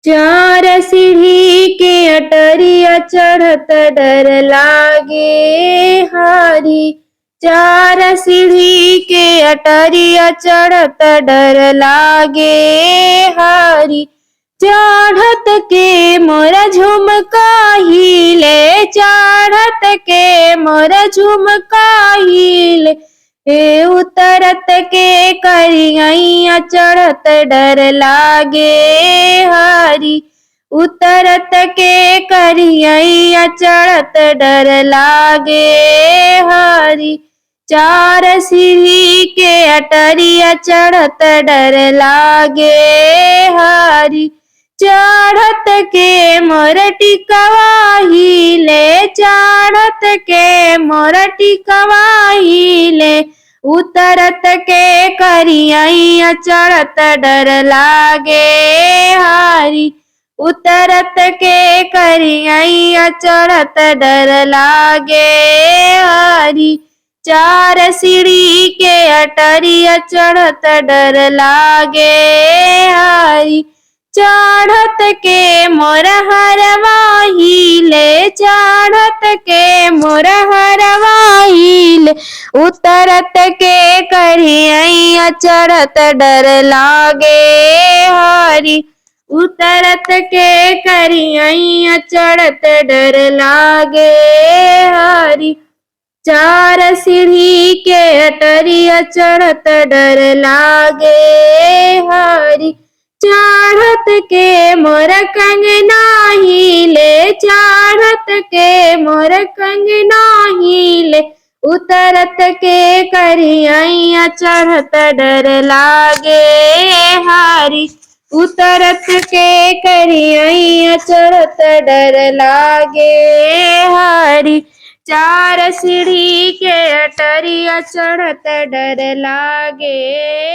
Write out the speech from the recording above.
चार सीढ़ी के अटरिया चढ़त डर लागे हारी। चार सीढ़ी के अटरिया चढ़त डर लागे हारी। चढ़त के मोरा झुमका हिले, चढ़त के मोरा झुमका हिले। हे उतरत के करियैया चढ़त डर लागे हारी। उतरत के करियैया चढ़त डर लागे हारी। चार सीढ़ी के अटरिया चढ़त डर लागे हारी। चढ़त के मोर टिकवा हिले, चढ़त के मोर टिकवा हिले। उतरत के करियैया चढ़त डर लागे हारी। उतरत के करियैया चढ़त डर लागे हारी। चार सीढ़ी के अटरिया चढ़त डर लागे हारी। चढ़त के मोर हरवा हिले, चढ़त के मोर हरवा हिले। उतरत के करियैया चढ़त डर लागे हारी। उतरत के करियैया चढ़त डर लागे हारी। चार सीढ़ी के अटरिया चढ़त डर लागे हारी। चढ़त के मोर कंगना हिले, चढ़त के मोर कंगना हिले। उतरत के करियैया चढ़त डर लागे हारी। उतरत के करियैया चढ़त डर लागे हारी। चार सीढ़ी के अटरिया चढ़त डर लागे